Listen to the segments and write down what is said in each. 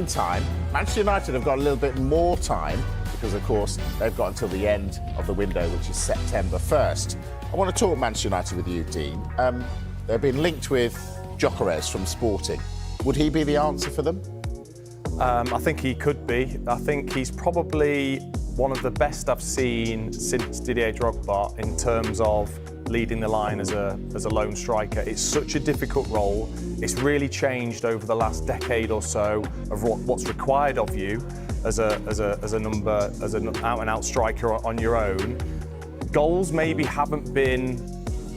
meantime, Manchester United have got a little bit more time because, of course, they've got until the end of the window, which is September 1st. I want to talk Manchester United with you, Dean. They've been linked with Gyokeres from Sporting. Would he be the answer for them? I think he could be. I think he's probably one of the best I've seen since Didier Drogba in terms of leading the line as a lone striker. It's such a difficult role. It's really changed over the last decade or so of what's required of you as an out-and-out striker on your own. Goals maybe haven't been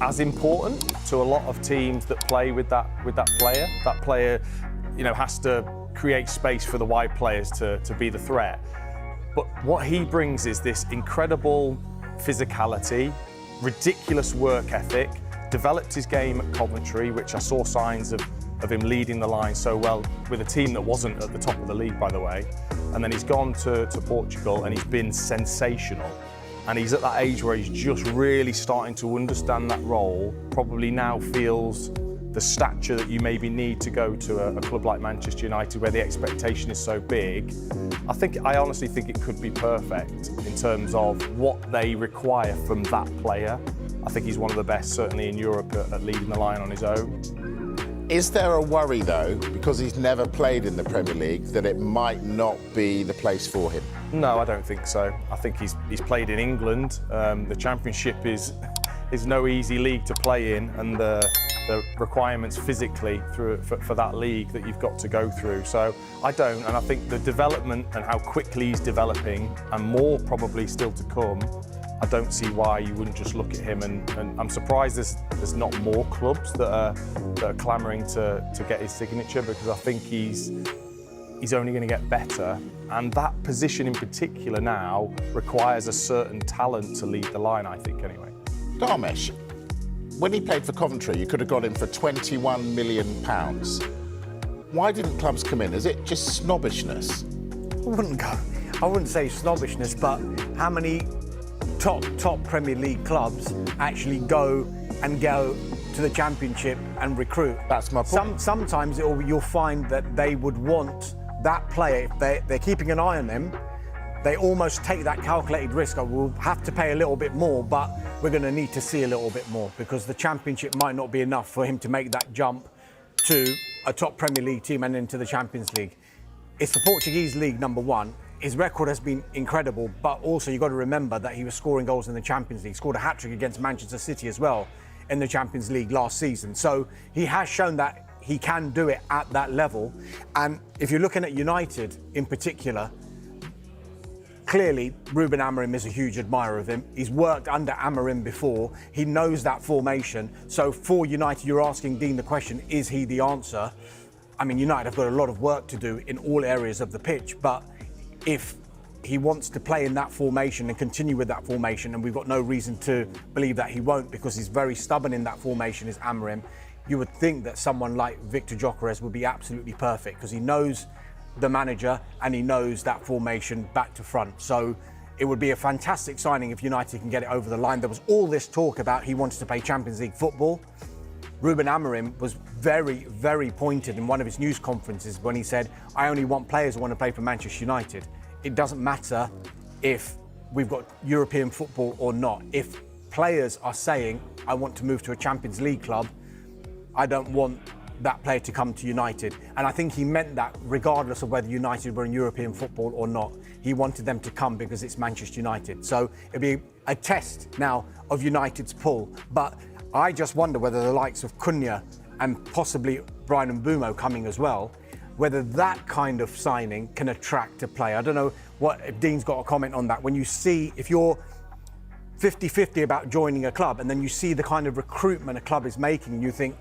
as important to a lot of teams that play with that player. That player, has to create space for the wide players to be the threat. But what he brings is this incredible physicality, ridiculous work ethic, developed his game at Coventry, which I saw signs of him leading the line so well with a team that wasn't at the top of the league, by the way. And then he's gone to Portugal and he's been sensational. And he's at that age where he's just really starting to understand that role, probably now feels the stature that you maybe need to go to a club like Manchester United where the expectation is so big. I honestly think it could be perfect in terms of what they require from that player. I think he's one of the best, certainly in Europe, at leading the line on his own. Is there a worry, though, because he's never played in the Premier League, that it might not be the place for him? No, I don't think so. I think he's played in England. The Championship is no easy league to play in, and the requirements physically for that league that you've got to go through. So I don't, and I think the development and how quickly he's developing, and more probably still to come, I don't see why you wouldn't just look at him, and I'm surprised there's not more clubs that are clamouring to get his signature, because I think he's only going to get better, and that position in particular now requires a certain talent to lead the line, I think, anyway. Dharmesh, when he played for Coventry, you could have got him for £21 million. Why didn't clubs come in? Is it just snobbishness? I wouldn't say snobbishness, but how many top Premier League clubs actually go to the Championship and recruit? That's my point. Sometimes you'll find that they would want that player, if they're keeping an eye on them, they almost take that calculated risk of, we'll have to pay a little bit more, but we're going to need to see a little bit more, because the Championship might not be enough for him to make that jump to a top Premier League team and into the Champions League. It's the Portuguese league, number one. His record has been incredible, but also you've got to remember that he was scoring goals in the Champions League, scored a hat-trick against Manchester City as well in the Champions League last season. So he has shown that he can do it at that level. And if you're looking at United in particular, clearly Ruben Amorim is a huge admirer of him. He's worked under Amorim before. He knows that formation. So for United, you're asking Dean the question, is he the answer? I mean, United have got a lot of work to do in all areas of the pitch, but if he wants to play in that formation and continue with that formation, and we've got no reason to believe that he won't, because he's very stubborn in that formation, is Amorim, you would think that someone like Victor Gyokeres would be absolutely perfect, because he knows the manager and he knows that formation back to front. So it would be a fantastic signing if United can get it over the line. There was all this talk about he wanted to play Champions League football. Ruben Amorim was very, very pointed in one of his news conferences when he said, I only want players who want to play for Manchester United. It doesn't matter if we've got European football or not. If players are saying, I want to move to a Champions League club, I don't want that player to come to United. And I think he meant that regardless of whether United were in European football or not. He wanted them to come because it's Manchester United. So it'll be a test now of United's pull. But I just wonder whether the likes of Cunha and possibly Brian Mbeumo coming as well, whether that kind of signing can attract a player. I don't know if Dean's got a comment on that. When you see, if you're 50-50 about joining a club and then you see the kind of recruitment a club is making, you think,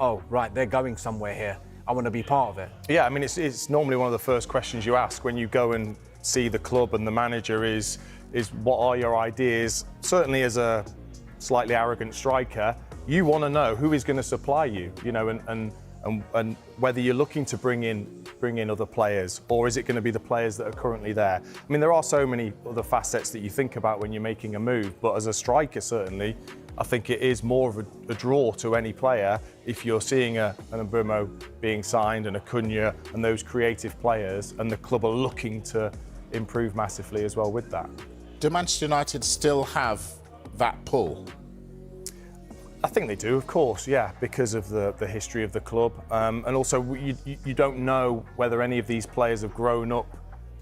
oh, right, they're going somewhere here. I want to be part of it. Yeah, I mean, it's normally one of the first questions you ask when you go and see the club and the manager is what are your ideas? Certainly as a slightly arrogant striker, you want to know who is going to supply you, and and whether you're looking to bring in other players, or is it going to be the players that are currently there? I mean, there are so many other facets that you think about when you're making a move, but as a striker, certainly, I think it is more of a draw to any player if you're seeing an Amorim being signed and a Cunha and those creative players, and the club are looking to improve massively as well with that. Do Manchester United still have that pull? I think they do, of course, yeah, because of the history of the club. And also, you don't know whether any of these players have grown up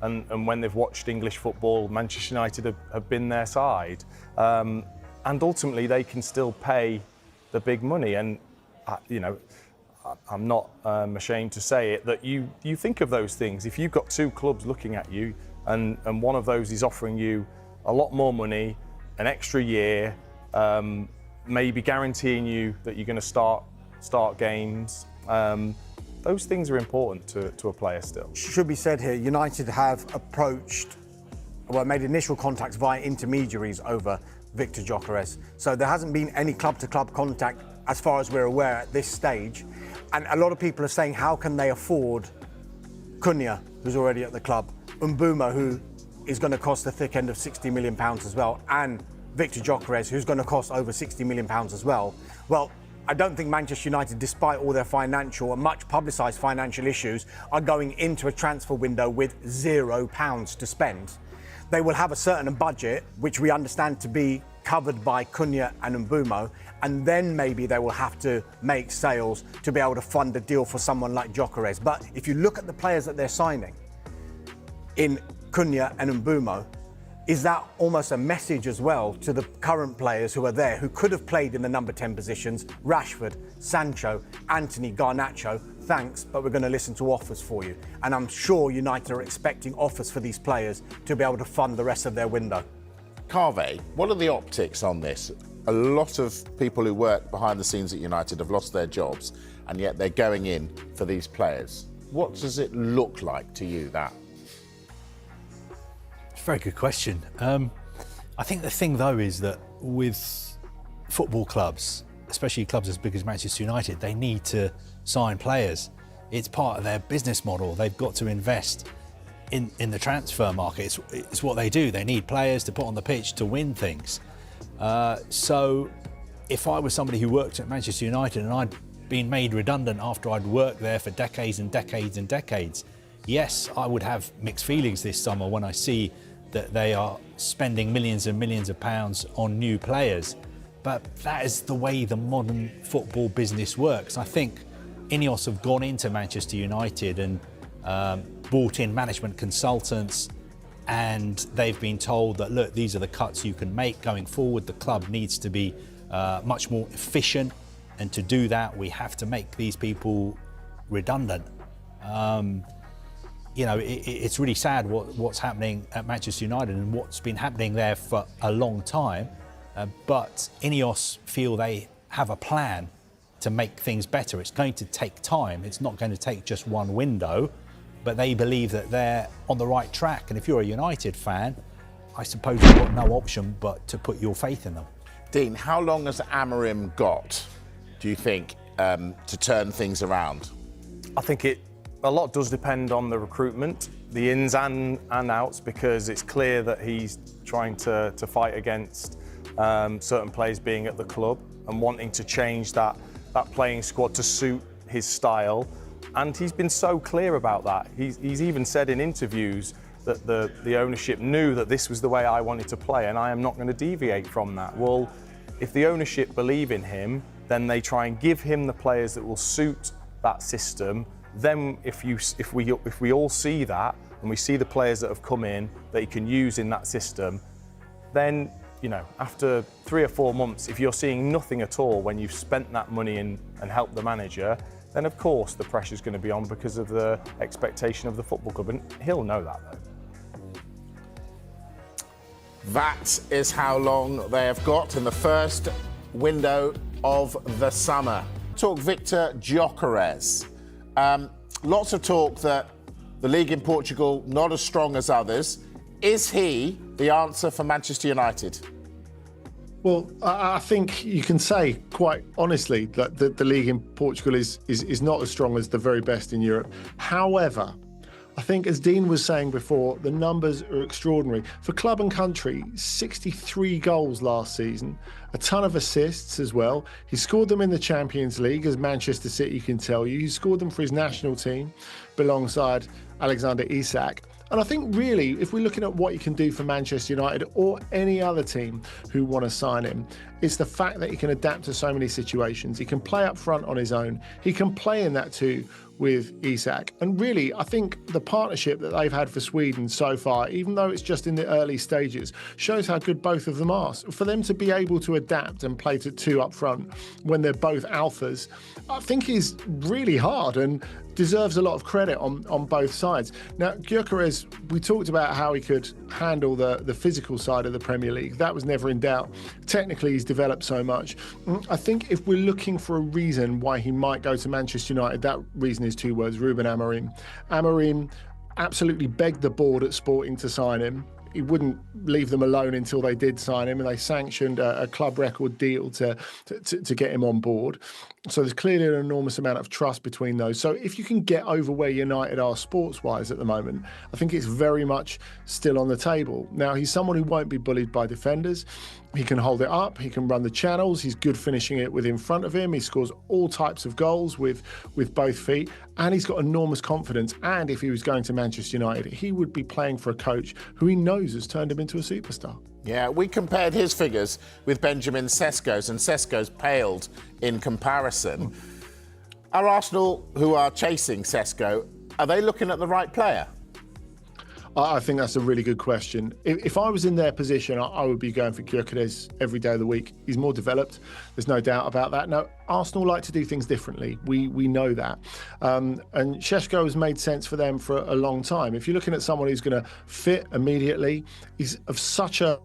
and when they've watched English football, Manchester United have been their side. And ultimately, they can still pay the big money. And, I'm not ashamed to say it, that you think of those things. If you've got two clubs looking at you and one of those is offering you a lot more money, an extra year, maybe guaranteeing you that you're going to start games. Those things are important to a player still. Should be said here, United have made initial contacts via intermediaries over Victor Gyokeres. So there hasn't been any club-to-club contact as far as we're aware at this stage. And a lot of people are saying, how can they afford Cunha, who's already at the club, Mbeumo, who is going to cost the thick end of £60 million as well, and Victor Gyokeres, who's going to cost over £60 million as well. Well, I don't think Manchester United, despite all their financial and much publicised financial issues, are going into a transfer window with £0 to spend. They will have a certain budget, which we understand to be covered by Cunha and Mbeumo, and then maybe they will have to make sales to be able to fund a deal for someone like Gyokeres. But if you look at the players that they're signing in Cunha and Mbeumo, is that almost a message as well to the current players who are there, who could have played in the number 10 positions? Rashford, Sancho, Anthony, Garnacho, thanks, but we're going to listen to offers for you. And I'm sure United are expecting offers for these players to be able to fund the rest of their window. Carve, what are the optics on this? A lot of people who work behind the scenes at United have lost their jobs, and yet they're going in for these players. What does it look like to you, that? Very good question. I think the thing, though, is that with football clubs, especially clubs as big as Manchester United, they need to sign players. It's part of their business model. They've got to invest in the transfer market. It's what they do. They need players to put on the pitch to win things. So if I was somebody who worked at Manchester United and I'd been made redundant after I'd worked there for decades and decades and decades, yes, I would have mixed feelings this summer when I see that they are spending millions and millions of pounds on new players. But that is the way the modern football business works. I think Ineos have gone into Manchester United and brought in management consultants, and they've been told that, look, these are the cuts you can make going forward. The club needs to be much more efficient, and to do that, we have to make these people redundant. It's really sad what's happening at Manchester United and what's been happening there for a long time. But Ineos feel they have a plan to make things better. It's going to take time. It's not going to take just one window, but they believe that they're on the right track. And if you're a United fan, I suppose you've got no option but to put your faith in them. Dean, how long has Amorim got, do you think, to turn things around? I think a lot does depend on the recruitment, the ins and outs, because it's clear that he's trying to fight against certain players being at the club and wanting to change that playing squad to suit his style. And he's been so clear about that. He's even said in interviews that the ownership knew that this was the way I wanted to play and I am not going to deviate from that. Well, if the ownership believe in him, then they try and give him the players that will suit that system. Then if we all see that and we see the players that have come in that he can use in that system, then, after 3 or 4 months, if you're seeing nothing at all when you've spent that money and helped the manager, then of course the pressure's going to be on because of the expectation of the football club, and he'll know that, though. That is how long they have got in the first window of the summer. Talk Victor Gyokeres. Lots of talk that the league in Portugal not as strong as others. Is he the answer for Manchester United? Well, I think you can say quite honestly that the league in Portugal is not as strong as the very best in Europe. However, I think, as Dean was saying before, the numbers are extraordinary. For club and country, 63 goals last season, a ton of assists as well. He scored them in the Champions League, as Manchester City can tell you. He scored them for his national team alongside Alexander Isak. And I think really, if we're looking at what he can do for Manchester United or any other team who want to sign him, it's the fact that he can adapt to so many situations. He can play up front on his own. He can play in that too with Isak. And really, I think the partnership that they've had for Sweden so far, even though it's just in the early stages, shows how good both of them are. For them to be able to adapt and play to two up front when they're both alphas, I think is really hard and deserves a lot of credit on both sides. Now, Gyokeres, we talked about how he could handle the physical side of the Premier League. That was never in doubt. Technically, he's developed so much. I think if we're looking for a reason why he might go to Manchester United, that reason is two words: Ruben Amorim. Amorim absolutely begged the board at Sporting to sign him. He wouldn't leave them alone until they did sign him, and they sanctioned a club record deal to get him on board. So there's clearly an enormous amount of trust between those. So if you can get over where United are sports-wise at the moment, I think it's very much still on the table. Now, he's someone who won't be bullied by defenders. He can hold it up. He can run the channels. He's good finishing it with in front of him. He scores all types of goals with both feet, and he's got enormous confidence. And if he was going to Manchester United, he would be playing for a coach who he knows has turned him into a superstar. Yeah, we compared his figures with Benjamin Sesko's, and Sesko's paled in comparison. Are Arsenal, who are chasing Sesko, are they looking at the right player? I think that's a really good question. If I was in their position, I would be going for Gyokeres every day of the week. He's more developed. There's no doubt about that. Now, Arsenal like to do things differently. We know that. And Šeško has made sense for them for a long time. If you're looking at someone who's going to fit immediately, he's of such a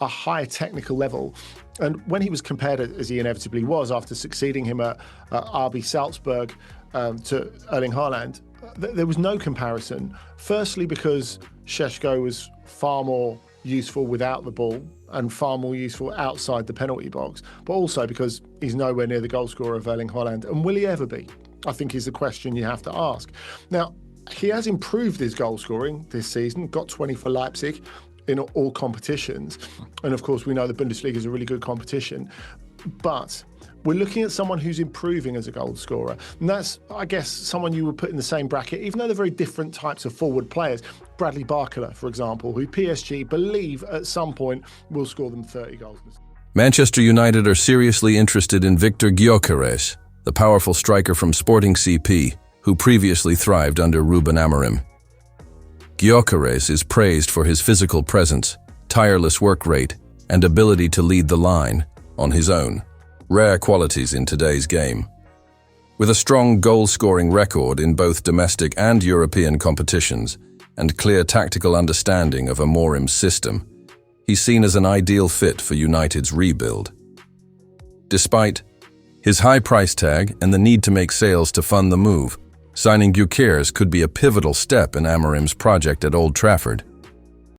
high technical level. And when he was compared, as he inevitably was, after succeeding him at RB Salzburg to Erling Haaland, there was no comparison. Firstly, because Šeško was far more useful without the ball and far more useful outside the penalty box, but also because he's nowhere near the goal scorer of Erling Haaland. And will he ever be? I think is the question you have to ask. Now, he has improved his goal scoring this season, got 20 for Leipzig in all competitions. And of course, we know the Bundesliga is a really good competition. But we're looking at someone who's improving as a goal scorer. And that's, I guess, someone you would put in the same bracket, even though they're very different types of forward players. Bradley Barcola, for example, who PSG believe at some point will score them 30 goals. Manchester United are seriously interested in Victor Gyokeres, the powerful striker from Sporting CP, who previously thrived under Ruben Amorim. Gyokeres is praised for his physical presence, tireless work rate, and ability to lead the line on his own. Rare qualities in today's game. With a strong goal-scoring record in both domestic and European competitions, and clear tactical understanding of Amorim's system, he's seen as an ideal fit for United's rebuild. Despite his high price tag and the need to make sales to fund the move, signing Gyokeres could be a pivotal step in Amorim's project at Old Trafford.